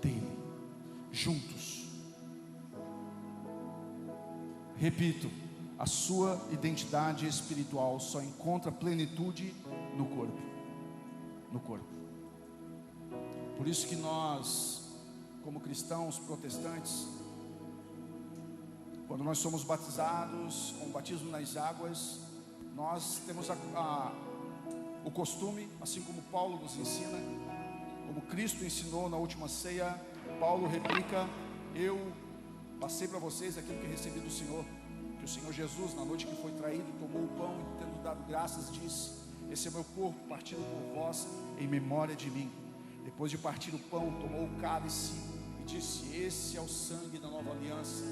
dele. Juntos. Repito, a sua identidade espiritual só encontra plenitude no corpo. No corpo. Por isso que nós, como cristãos protestantes, quando nós somos batizados com o batismo nas águas, nós temos o costume, assim como Paulo nos ensina, como Cristo ensinou na última ceia. Paulo replica: eu passei para vocês aquilo que recebi do Senhor, que o Senhor Jesus, na noite que foi traído, tomou o pão e, tendo dado graças, disse: esse é meu corpo, partido por vós, em memória de mim. Depois de partir o pão, tomou o cálice e disse: esse é o sangue da nova aliança,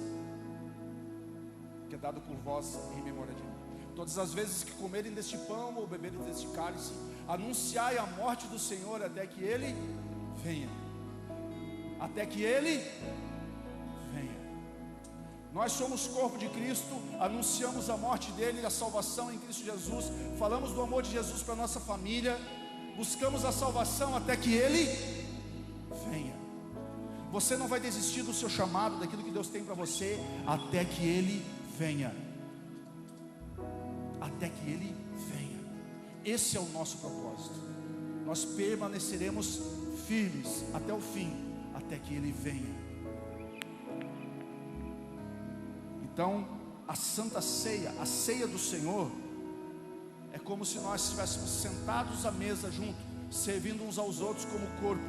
que é dado por vós em memória de mim. Todas as vezes que comerem deste pão ou beberem deste cálice, anunciai a morte do Senhor até que Ele venha. Até que Ele venha. Nós somos corpo de Cristo, anunciamos a morte dEle e a salvação em Cristo Jesus. Falamos do amor de Jesus para a nossa família. Buscamos a salvação até que Ele venha. Você não vai desistir do seu chamado, daquilo que Deus tem para você, até que Ele venha. Até que Ele venha. Esse é o nosso propósito. Nós permaneceremos firmes até o fim, até que Ele venha. Então, a Santa Ceia, a ceia do Senhor, é como se nós estivéssemos sentados à mesa junto, servindo uns aos outros como corpo,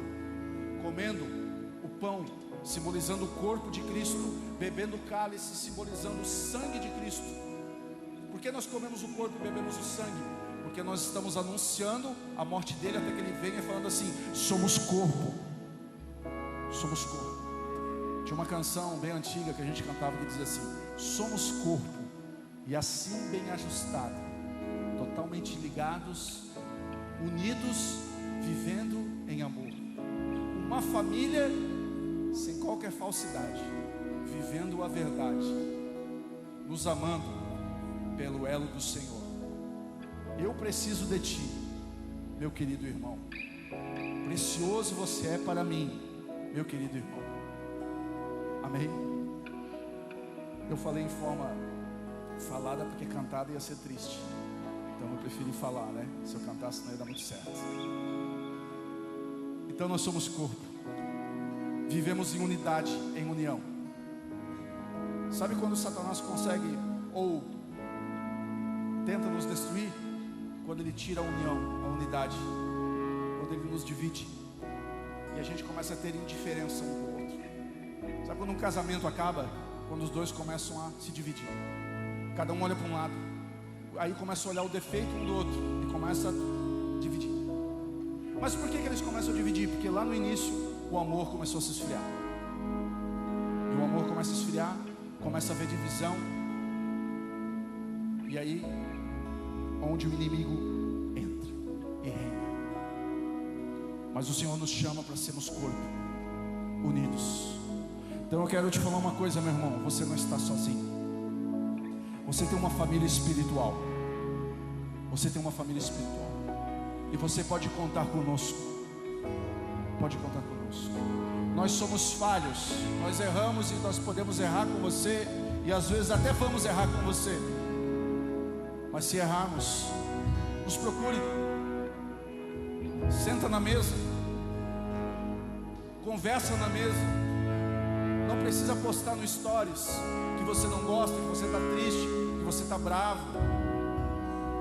comendo o pão, simbolizando o corpo de Cristo, bebendo o cálice, simbolizando o sangue de Cristo. Por que nós comemos o corpo e bebemos o sangue? Porque nós estamos anunciando a morte dele até que ele venha, falando assim: somos corpo, somos corpo. Tinha uma canção bem antiga que a gente cantava que dizia assim: somos corpo, e assim bem ajustado, totalmente ligados, unidos, vivendo em amor. Uma família sem qualquer falsidade, vivendo a verdade, nos amando pelo elo do Senhor. Eu preciso de ti, meu querido irmão. Precioso você é para mim, meu querido irmão. Amém? Eu falei em forma falada porque cantada ia ser triste. Então eu preferi falar, né? Se eu cantasse não ia dar muito certo. Então nós somos corpo. Vivemos em unidade, em união. Sabe quando Satanás consegue ou tenta nos destruir? Quando ele tira a união, a unidade. Quando ele nos divide. E a gente começa a ter indiferença um com o outro. Sabe quando um casamento acaba? Quando os dois começam a se dividir. Cada um olha para um lado. Aí começa a olhar o defeito um do outro. E começa a dividir. Mas por que eles começam a dividir? Porque lá no início o amor começou a se esfriar. E o amor começa a esfriar. Começa a haver divisão. E aí, onde o inimigo entra e reina. Mas o Senhor nos chama para sermos corpo, unidos. Então eu quero te falar uma coisa, meu irmão: você não está sozinho. Você tem uma família espiritual. Você tem uma família espiritual. E você pode contar conosco. Pode contar conosco. Nós somos falhos. Nós erramos e nós podemos errar com você. E às vezes até vamos errar com você. Mas se errarmos, nos procure. Senta na mesa. Conversa na mesa. Não precisa postar no stories que você não gosta, que você está triste, que você está bravo.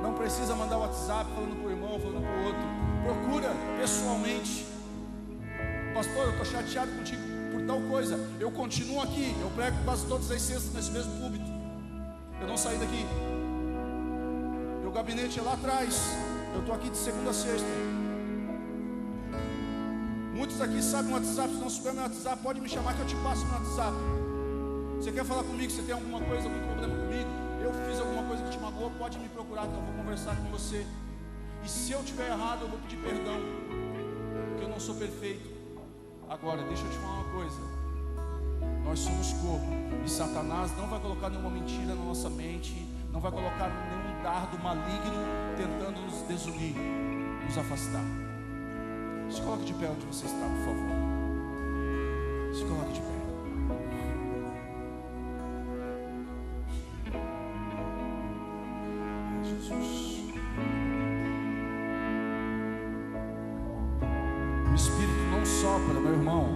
Não precisa mandar WhatsApp falando para o irmão, falando para o outro. Procura pessoalmente. Pastor, eu estou chateado contigo por tal coisa. Eu continuo aqui, eu prego quase todas as sextas nesse mesmo púlpito. Eu não saí daqui. Meu gabinete é lá atrás. Eu estou aqui de segunda a sexta. Muitos aqui sabem o WhatsApp. Se não souber meu WhatsApp, pode me chamar que eu te passo no WhatsApp. Você quer falar comigo? Você tem alguma coisa, algum problema comigo? Eu fiz alguma coisa que te magoou? Pode me procurar que eu vou conversar com você. E se eu tiver errado, eu vou pedir perdão, porque eu não sou perfeito. Agora, deixa eu te falar uma coisa: nós somos corpo, e Satanás não vai colocar nenhuma mentira na nossa mente, não vai colocar nenhum dardo maligno tentando nos desunir, nos afastar. Se coloque de pé onde você está, por favor. Se coloque de pé. Ai, Jesus. O Espírito não sopra, meu irmão.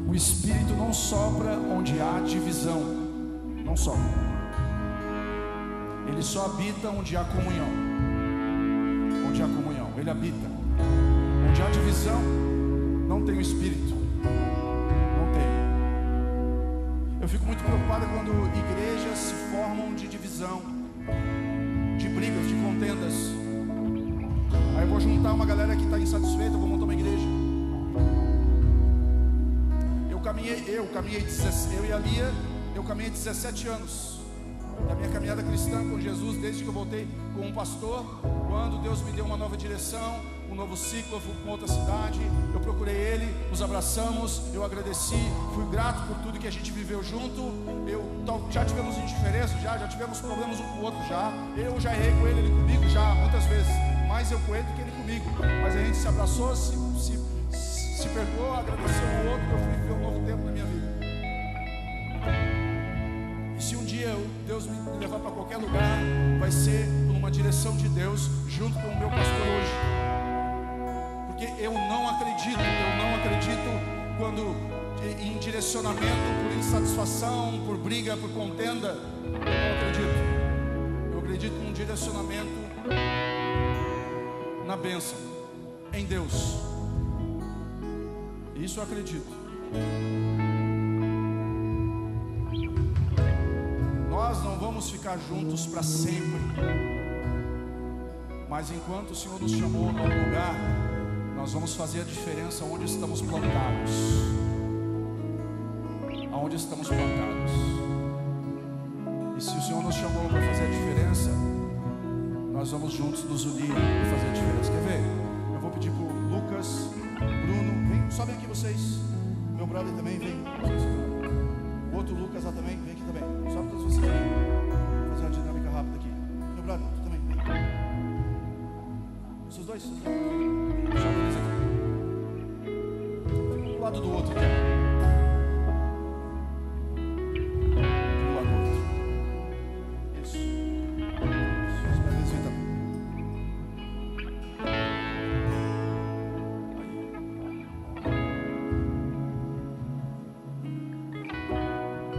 O Espírito não sopra onde há divisão. Não sopra. Ele só habita onde há comunhão. Onde há comunhão, Ele habita. Onde há divisão, não tem o Espírito. Não tem. Eu fico muito preocupado quando igrejas se formam de divisão. divisão, de brigas, de contendas. Aí eu vou juntar uma galera que está insatisfeita, eu vou montar uma igreja. Eu e a Lia, eu caminhei 17 anos da minha caminhada cristã com Jesus, desde que eu voltei como pastor. Quando Deus me deu uma nova direção, um novo ciclo, eu fui para outra cidade, eu procurei Ele, nos abraçamos, eu agradeci, fui grato por tudo que a gente viveu junto. Já tivemos indiferença, já tivemos problemas um com o outro já. Eu já errei com ele comigo já, muitas vezes, mais eu com ele do que ele comigo. Mas a gente se abraçou, se perdoou, agradeceu um outro, eu fui viver um novo tempo na minha vida. E se um dia Deus me levar para qualquer lugar, vai ser numa direção de Deus, junto com o meu pastor hoje. Porque eu não acredito quando em direcionamento por insatisfação, por briga, por contenda. Eu acredito num direcionamento na bênção, em Deus. Isso eu acredito. Nós não vamos ficar juntos para sempre, mas enquanto o Senhor nos chamou a um lugar, nós vamos fazer a diferença onde estamos plantados. Aonde estamos plantados. E se o Senhor nos chamou para fazer a diferença, nós vamos juntos nos unir e fazer a diferença. Quer ver? Eu vou pedir para o Lucas, Bruno, vem, sobem aqui vocês. Meu brother também, vem. O outro Lucas lá também, vem aqui também. Sobe todos vocês aqui. Vou fazer uma dinâmica rápida aqui. Meu brother, tu também, vem. Vocês dois? Sobe eles aqui. Um do lado do outro aqui.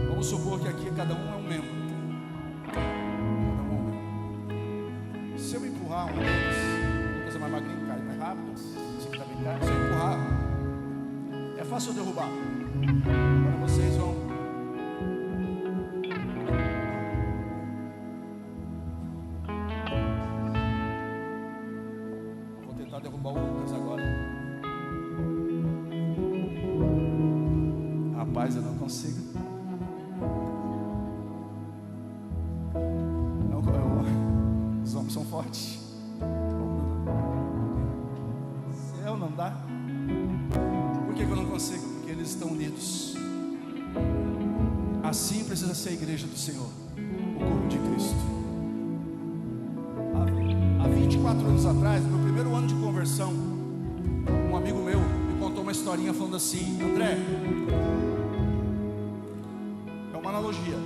Vamos supor que aqui cada um é um membro. Se eu empurrar um deles, o Lucas é mais magrinho, cai mais rápido. Esse aqui também cai. Se eu empurrar, é fácil eu derrubar. Agora vocês vão. Vou tentar derrubar o Lucas agora. Rapaz, eu não consigo. Os homens são fortes. Céu, não dá. Por que eu não consigo? Porque eles estão unidos. Assim precisa ser a igreja do Senhor, o corpo de Cristo. Há 24 anos atrás, no meu primeiro ano de conversão, um amigo meu me contou uma historinha falando assim: André, é uma analogia.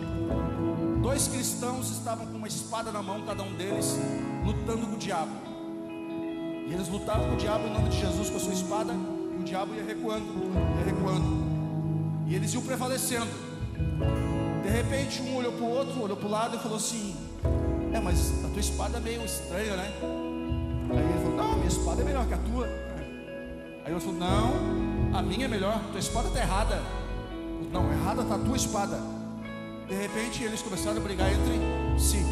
2 cristãos estavam com uma espada na mão, cada um deles lutando com o diabo. E eles lutavam com o diabo em nome de Jesus com a sua espada, e o diabo ia recuando. E eles iam prevalecendo. De repente um olhou para o outro, olhou para o lado e falou assim: mas a tua espada é meio estranha, né? Aí ele falou: não, minha espada é melhor que a tua. Aí ele falou: não, a minha é melhor, tua espada está errada. Não, errada está a tua espada. De repente eles começaram a brigar entre si.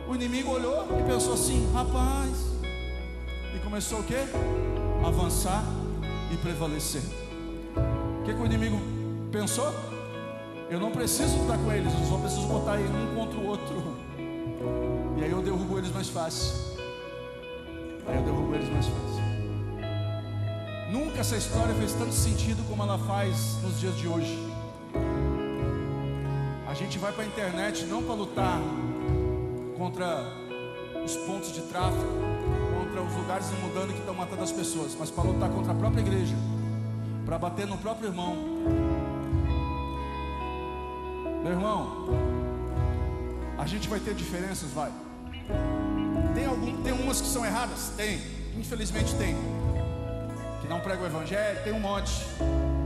O inimigo olhou e pensou assim: rapaz. E começou o quê? Avançar e prevalecer. O que o inimigo pensou? Eu não preciso lutar com eles, eu só preciso botar um contra o outro. E aí eu derrubo eles mais fácil. Nunca essa história fez tanto sentido como ela faz nos dias de hoje. A gente vai para a internet não para lutar contra os pontos de tráfego, contra os lugares mudando que estão matando as pessoas, mas para lutar contra a própria igreja, para bater no próprio irmão. Meu irmão, a gente vai ter diferenças, vai. Tem umas que são erradas? Tem, infelizmente tem. Que não pregam o evangelho, tem um monte.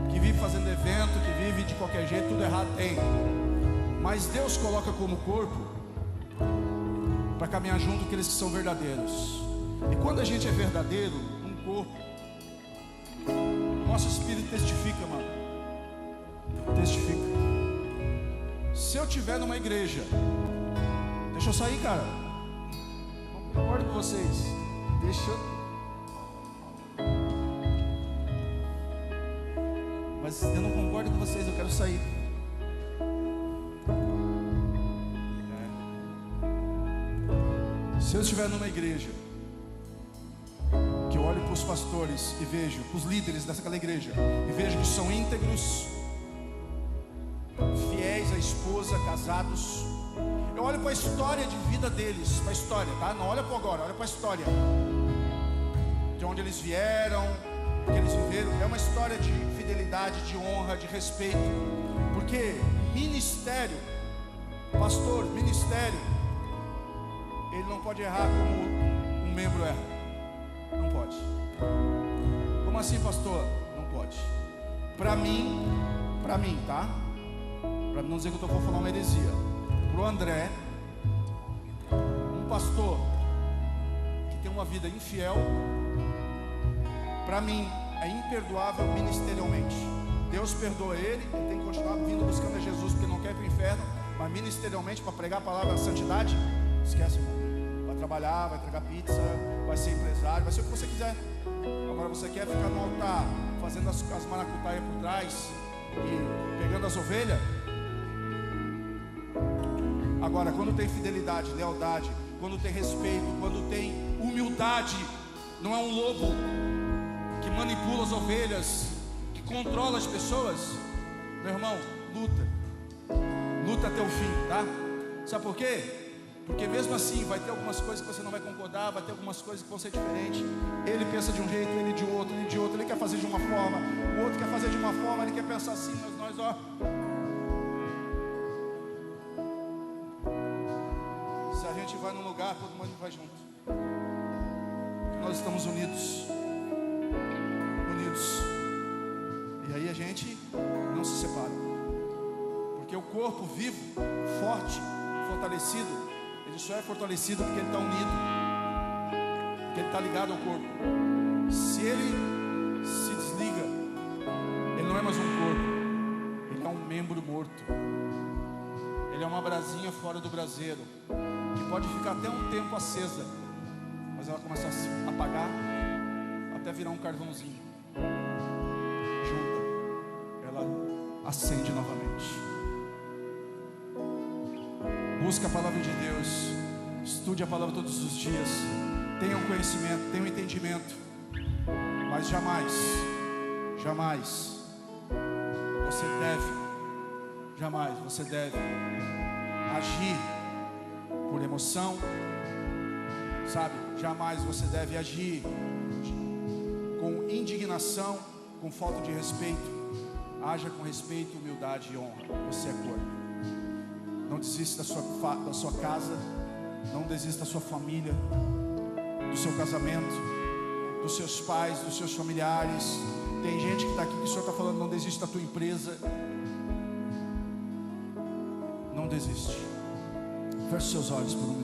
Que vive fazendo evento, que vive de qualquer jeito, tudo errado, tem. Mas Deus coloca como corpo para caminhar junto aqueles que são verdadeiros. E quando a gente é verdadeiro, um corpo, nosso espírito testifica, mano. Testifica. Se eu estiver numa igreja Deixa eu sair, cara. Não concordo com vocês. Deixa eu... Mas eu não concordo com vocês, eu quero sair. Se eu estiver numa igreja, que eu olho para os pastores e vejo, para os líderes daquela igreja, e vejo que são íntegros, fiéis à esposa, casados, eu olho para a história de vida deles, para a história, tá? Não olha para agora, olha para a história, de onde eles vieram, o que eles viveram. É uma história de fidelidade, de honra, de respeito, porque ministério, pastor, ministério, ele não pode errar como um membro erra. Não pode. Como assim, pastor? Não pode. Para mim, tá? Para não dizer que eu estou falando uma heresia. Para o André, um pastor que tem uma vida infiel, para mim é imperdoável ministerialmente. Deus perdoa ele tem que continuar vindo buscando a Jesus, porque não quer ir para o inferno, mas ministerialmente, para pregar a palavra da santidade, esquece, irmão. Vai trabalhar, vai entregar pizza, vai ser empresário, vai ser o que você quiser. Agora você quer ficar no altar fazendo as maracutaias por trás e pegando as ovelhas? Agora, quando tem fidelidade, lealdade, quando tem respeito, quando tem humildade, não é um lobo que manipula as ovelhas, que controla as pessoas, meu irmão, luta até o fim, tá? Sabe por quê? Porque mesmo assim vai ter algumas coisas que você não vai concordar, vai ter algumas coisas que vão ser diferentes. Ele pensa de um jeito, ele de outro, ele quer fazer de uma forma, o outro quer fazer de uma forma, ele quer pensar assim, mas nós, se a gente vai num lugar, todo mundo vai junto. Nós estamos unidos. E aí a gente não se separa. Porque o corpo vivo, forte, fortalecido, ele só é fortalecido porque ele está unido, porque ele está ligado ao corpo. Se ele se desliga, ele não é mais um corpo, ele é um membro morto. Ele é uma brasinha fora do braseiro, que pode ficar até um tempo acesa, mas ela começa a se apagar até virar um carvãozinho. Junta, ela acende novamente. Busca a palavra de Deus, estude a palavra todos os dias, tenha um conhecimento, tenha um entendimento, mas jamais você deve agir por emoção, sabe? Jamais você deve agir com indignação, com falta de respeito. Haja com respeito, humildade e honra. Você é corpo. Não desista da sua casa, não desista da sua família, do seu casamento, dos seus pais, dos seus familiares. Tem gente que está aqui que o Senhor está falando, não desista da tua empresa. Não desiste. Feche seus olhos por um minuto.